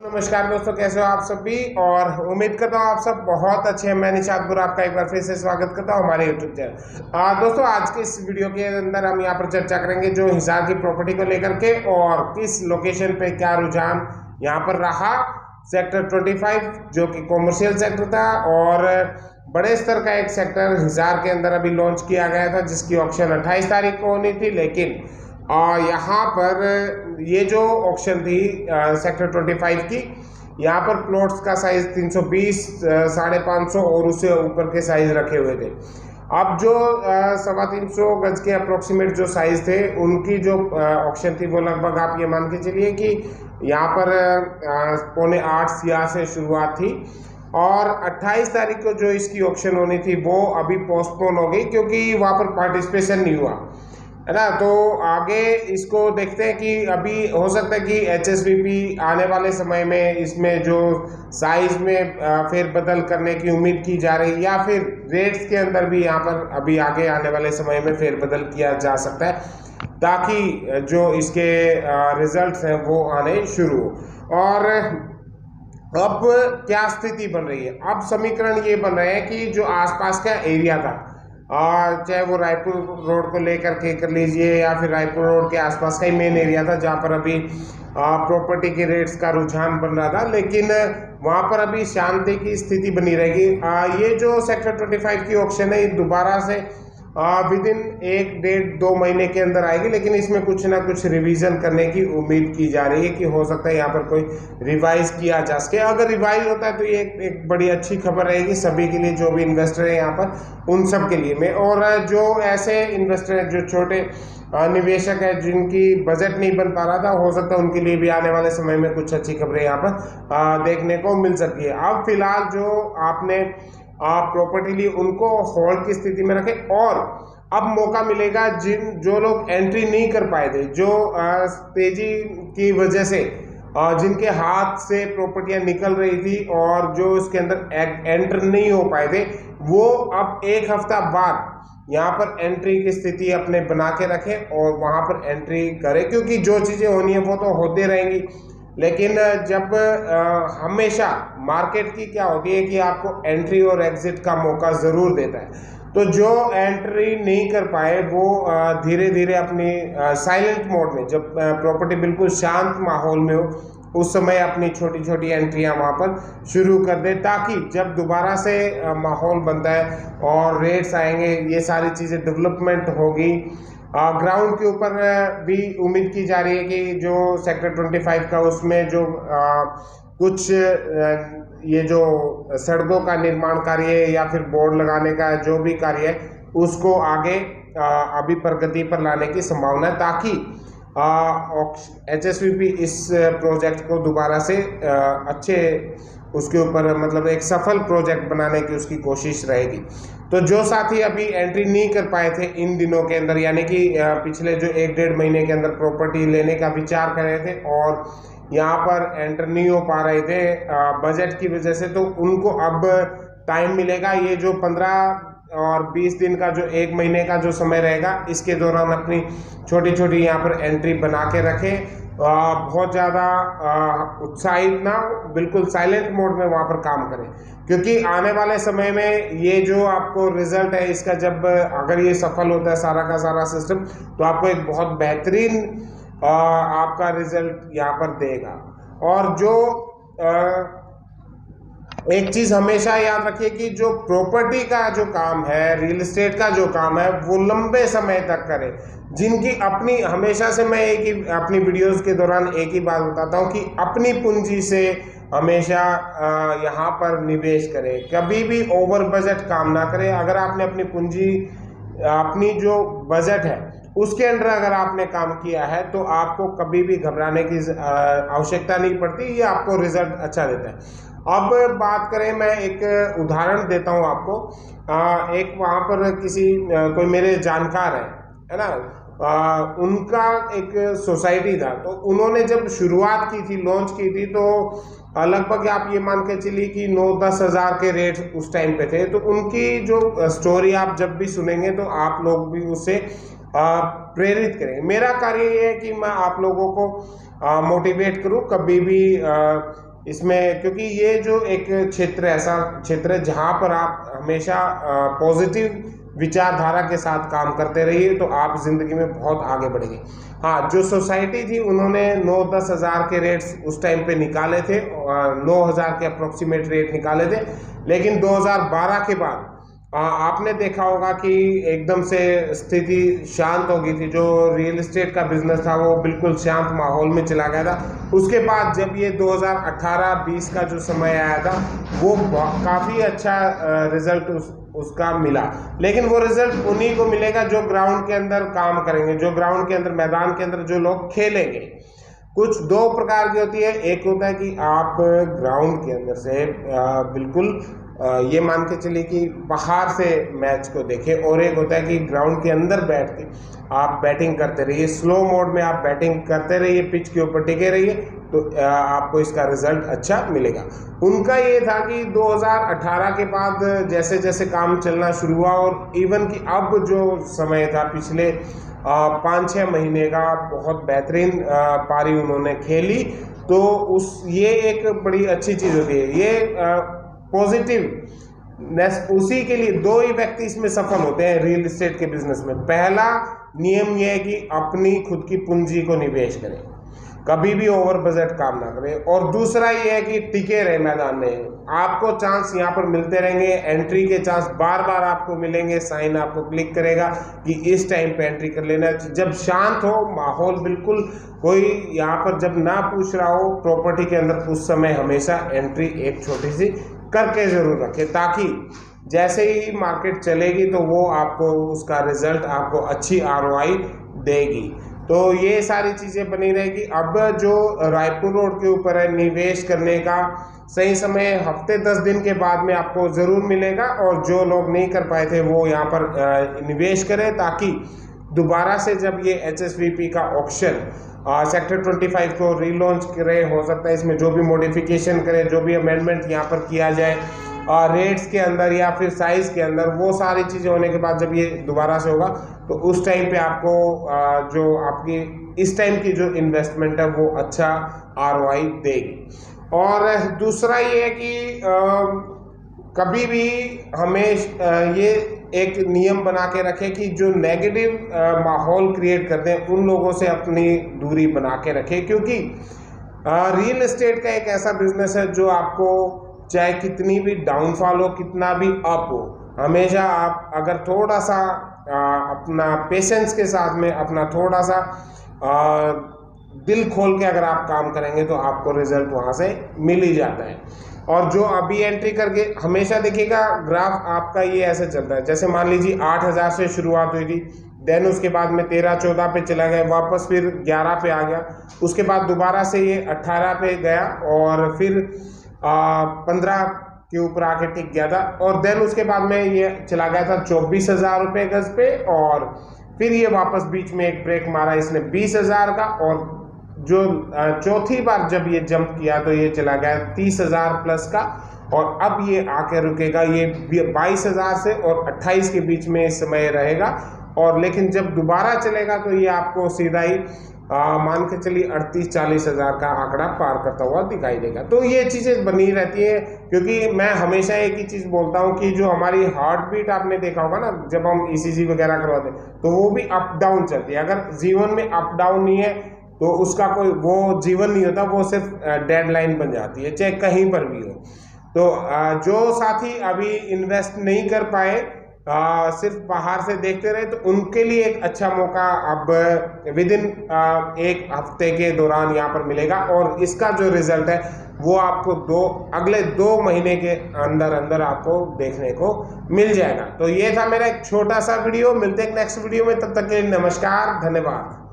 नमस्कार दोस्तों, कैसे हो आप सभी। और उम्मीद करता हूँ आप सब बहुत अच्छे हैं। मैं निशाद गुरु आपका एक बार फिर से स्वागत करता हूँ हमारे यूट्यूब चैनल। दोस्तों, आज के इस वीडियो के अंदर हम यहाँ पर चर्चा करेंगे जो हिसार की प्रॉपर्टी को लेकर के और किस लोकेशन पे क्या रुझान यहाँ पर रहा। सेक्टर 25 जो कि कॉमर्शियल सेक्टर था और बड़े स्तर का एक सेक्टर हिसार के अंदर अभी लॉन्च किया गया था, जिसकी ऑक्शन 28 तारीख को होनी थी। लेकिन यहाँ पर ये जो ऑक्शन थी सेक्टर 25 की, यहाँ पर प्लॉट्स का साइज 320, 550 और उससे ऊपर के साइज रखे हुए थे। अब जो 350 गज के अप्रोक्सीमेट जो साइज थे, उनकी जो ऑक्शन थी वो लगभग आप ये मान के चलिए कि यहाँ पर 7:45 यहाँ से शुरुआत थी और 28 तारीख को जो इसकी ऑक्शन होनी थी वो अभी पोस्टपोन हो गई क्योंकि वहाँ पर पार्टिसिपेशन नहीं हुआ, है ना। तो आगे इसको देखते हैं कि अभी हो सकता है कि एचएसवीपी आने वाले समय में इसमें जो साइज में फेरबदल करने की उम्मीद की जा रही है, या फिर रेट्स के अंदर भी यहाँ पर अभी आगे आने वाले समय में फेरबदल किया जा सकता है, ताकि जो इसके रिजल्ट्स हैं वो आने शुरू हो। और अब क्या स्थिति बन रही है, अब समीकरण ये बन रहे हैं कि जो आसपास का एरिया था, चाहे वो रायपुर रोड को लेकर के कर लीजिए या फिर रायपुर रोड के आसपास का ही मेन एरिया था जहाँ पर अभी प्रॉपर्टी के रेट्स का रुझान बन रहा था, लेकिन वहाँ पर अभी शांति की स्थिति बनी रहेगी। ये जो सेक्टर 25 की ऑक्शन है, दोबारा से विद इन 1-1.5-2 महीने के अंदर आएगी, लेकिन इसमें कुछ ना कुछ रिवीजन करने की उम्मीद की जा रही है कि हो सकता है यहाँ पर कोई रिवाइज किया जा सके। अगर रिवाइज होता है तो ये एक बड़ी अच्छी खबर रहेगी सभी के लिए, जो भी इन्वेस्टर है यहाँ पर उन सब के लिए में। और जो ऐसे इन्वेस्टर हैं जो छोटे निवेशक है जिनकी बजट नहीं बन पा रहा था, हो सकता है उनके लिए भी आने वाले समय में कुछ अच्छी खबरें यहाँ पर देखने को मिल सकती है। अब फिलहाल जो आपने प्रॉपर्टी ली उनको होल्ड की स्थिति में रखें, और अब मौका मिलेगा जो लोग एंट्री नहीं कर पाए थे, जो तेजी की वजह से जिनके हाथ से प्रॉपर्टियां निकल रही थी और जो इसके अंदर एंटर नहीं हो पाए थे, वो अब एक हफ्ता बाद यहाँ पर एंट्री की स्थिति अपने बना के रखें और वहाँ पर एंट्री करें, क्योंकि जो चीज़ें होनी है वो तो होते रहेंगी। लेकिन जब हमेशा मार्केट की क्या होती है कि आपको एंट्री और एग्जिट का मौका ज़रूर देता है, तो जो एंट्री नहीं कर पाए वो धीरे धीरे अपनी साइलेंट मोड में, जब प्रॉपर्टी बिल्कुल शांत माहौल में हो, उस समय अपनी छोटी छोटी एंट्रियां वहाँ पर शुरू कर दे, ताकि जब दोबारा से माहौल बनता है और रेट्स आएंगे, ये सारी चीज़ें डेवलपमेंट होगी। ग्राउंड के ऊपर भी उम्मीद की जा रही है कि जो सेक्टर 25 का उसमें जो कुछ ये जो सड़कों का निर्माण कार्य या फिर बोर्ड लगाने का जो भी कार्य है, उसको आगे अभी प्रगति पर लाने की संभावना है, ताकि एचएसवीपी इस प्रोजेक्ट को दोबारा से अच्छे उसके ऊपर, मतलब एक सफल प्रोजेक्ट बनाने की उसकी कोशिश रहेगी। तो जो साथी अभी एंट्री नहीं कर पाए थे इन दिनों के अंदर, यानी कि पिछले जो 1-1.5 महीने के अंदर प्रॉपर्टी लेने का विचार कर रहे थे और यहाँ पर एंटर नहीं हो पा रहे थे बजट की वजह से, तो उनको अब टाइम मिलेगा। ये जो 15 और 20 दिन का, जो 1 महीने का जो समय रहेगा, इसके दौरान अपनी छोटी छोटी यहाँ पर एंट्री बना के रखें। बहुत ज़्यादा उत्साहित ना, बिल्कुल साइलेंट मोड में वहाँ पर काम करें, क्योंकि आने वाले समय में ये जो आपको रिजल्ट है इसका, जब अगर ये सफल होता है सारा का सारा सिस्टम, तो आपको एक बहुत बेहतरीन आपका रिजल्ट यहाँ पर देगा। और जो एक चीज़ हमेशा याद रखिए कि जो प्रॉपर्टी का जो काम है, रियल एस्टेट का जो काम है, वो लंबे समय तक करें। जिनकी अपनी, हमेशा से मैं एक ही अपनी वीडियोस के दौरान एक ही बात बताता हूँ कि अपनी पूंजी से हमेशा यहाँ पर निवेश करें, कभी भी ओवर बजट काम ना करें। अगर आपने अपनी पूंजी, अपनी जो बजट है उसके अंडर अगर आपने काम किया है, तो आपको कभी भी घबराने की आवश्यकता नहीं पड़ती, ये आपको रिजल्ट अच्छा देता है। अब बात करें, मैं एक उदाहरण देता हूँ आपको। एक वहाँ पर किसी कोई मेरे जानकार है ना, उनका एक सोसाइटी था, तो उन्होंने जब शुरुआत की थी, लॉन्च की थी, तो लगभग आप ये मान के चलिए कि 9-10 हज़ार के रेट उस टाइम पे थे। तो उनकी जो स्टोरी आप जब भी सुनेंगे तो आप लोग भी उससे प्रेरित करें। मेरा कार्य ये है कि मैं आप लोगों को मोटिवेट करूं, कभी भी इसमें, क्योंकि ये जो एक क्षेत्र ऐसा क्षेत्र है जहाँ पर आप हमेशा पॉजिटिव विचारधारा के साथ काम करते रहिए तो आप जिंदगी में बहुत आगे बढ़ेंगे। हाँ, जो सोसाइटी थी उन्होंने 9-10 हज़ार के रेट्स उस टाइम पे निकाले थे, 9,000 के अप्रोक्सीमेट रेट निकाले थे, लेकिन 2012 के बाद आपने देखा होगा कि एकदम से स्थिति शांत हो गई थी। जो रियल एस्टेट का बिजनेस था वो बिल्कुल शांत माहौल में चला गया था। उसके बाद जब ये 2018-20 का जो समय आया था वो काफ़ी अच्छा रिजल्ट उसका मिला, लेकिन वो रिजल्ट उन्हीं को मिलेगा जो ग्राउंड के अंदर काम करेंगे, जो ग्राउंड के अंदर, मैदान के अंदर जो लोग खेलेंगे। कुछ दो प्रकार की होती है, एक होता है कि आप ग्राउंड के अंदर से बिल्कुल ये मान के चलिए कि बाहर से मैच को देखें, और एक होता है कि ग्राउंड के अंदर बैठ के आप बैटिंग करते रहिए, स्लो मोड में आप बैटिंग करते रहिए, पिच के ऊपर टिके रहिए, तो आपको इसका रिजल्ट अच्छा मिलेगा। उनका ये था कि 2018 के बाद जैसे जैसे काम चलना शुरू हुआ, और इवन कि अब जो समय था पिछले 5-6 महीने का बहुत बेहतरीन पारी उन्होंने खेली, तो ये एक बड़ी अच्छी चीज़ होती है। ये पॉजिटिवनेस, उसी के लिए दो ही व्यक्ति इसमें सफल होते हैं रियल एस्टेट के बिजनेस में। पहला नियम यह है कि अपनी खुद की पूंजी को निवेश करें, कभी भी ओवर बजट काम ना करें, और दूसरा ये है कि टिके रहे मैदान में। आपको चांस यहाँ पर मिलते रहेंगे, एंट्री के चांस बार बार आपको मिलेंगे, साइन आपको क्लिक करेगा कि इस टाइम पे एंट्री कर लेना। जब शांत हो माहौल, बिल्कुल कोई यहाँ पर जब ना पूछ रहा हो प्रॉपर्टी के अंदर, उस समय हमेशा एंट्री एक छोटी सी करके जरूर रखें, ताकि जैसे ही मार्केट चलेगी तो वो आपको उसका रिजल्ट आपको अच्छी ROI देगी। तो ये सारी चीज़ें बनी रहेगी। अब जो रायपुर रोड के ऊपर है, निवेश करने का सही समय हफ्ते 10 दिन के बाद में आपको ज़रूर मिलेगा, और जो लोग नहीं कर पाए थे वो यहाँ पर निवेश करें, ताकि दोबारा से जब ये HSVP का ऑप्शन सेक्टर 25 को रीलॉन्च करें, हो सकता है इसमें जो भी मॉडिफिकेशन करें, जो भी अमेंडमेंट यहाँ पर किया जाए रेट्स के अंदर या फिर साइज़ के अंदर, वो सारी चीज़ें होने के बाद जब ये दोबारा से होगा तो उस टाइम पे आपको जो आपकी इस टाइम की जो इन्वेस्टमेंट है वो अच्छा ROI देगी। और दूसरा ये है कि कभी भी हमें ये एक नियम बना के रखें कि जो नेगेटिव माहौल क्रिएट करते हैं उन लोगों से अपनी दूरी बना के रखें, क्योंकि रियल एस्टेट का एक ऐसा बिजनेस है जो आपको चाहे कितनी भी डाउनफॉल हो, कितना भी अप हो, हमेशा आप अगर थोड़ा सा अपना पेशेंस के साथ में, अपना थोड़ा सा दिल खोल के अगर आप काम करेंगे तो आपको रिजल्ट वहाँ से मिल ही जाता है। और जो अभी एंट्री करके हमेशा देखिएगा ग्राफ आपका ये ऐसे चलता है, जैसे मान लीजिए 8,000 से शुरुआत हुई थी, देन उसके बाद में 13-14 पे चला गया, वापस फिर 11 पे आ गया, उसके बाद दोबारा से ये 18 पे गया, और फिर 15 के ऊपर आके टिक गया था, और देन उसके बाद में ये चला गया था 24,000 रुपये गज पे, और फिर ये वापस बीच में एक ब्रेक मारा इसने 20,000 का, और जो चौथी बार जब ये जंप किया तो ये चला गया 30,000 प्लस का, और अब ये आके रुकेगा ये 22,000 से और 28 के बीच में इस समय रहेगा। और लेकिन जब दोबारा चलेगा तो ये आपको सीधा ही मान के चलिए 38-40 हज़ार का आंकड़ा पार करता हुआ दिखाई देगा। तो ये चीज़ें बनी रहती है, क्योंकि मैं हमेशा एक ही चीज़ बोलता हूँ कि जो हमारी हार्ट बीट आपने देखा होगा ना, जब हम ECG वगैरह करवाते हैं तो वो भी अप डाउन चलती है। अगर जीवन में अप डाउन नहीं है तो उसका कोई वो जीवन नहीं होता, वो सिर्फ डेडलाइन बन जाती है, चाहे कहीं पर भी हो। तो जो साथी अभी इन्वेस्ट नहीं कर पाए, सिर्फ बाहर से देखते रहे, तो उनके लिए एक अच्छा मौका अब विदिन एक हफ्ते के दौरान यहाँ पर मिलेगा, और इसका जो रिजल्ट है वो आपको अगले 2 महीने के अंदर अंदर आपको देखने को मिल जाएगा। तो ये था मेरा एक छोटा सा वीडियो, मिलते हैं नेक्स्ट वीडियो में, तब तक के लिए नमस्कार, धन्यवाद।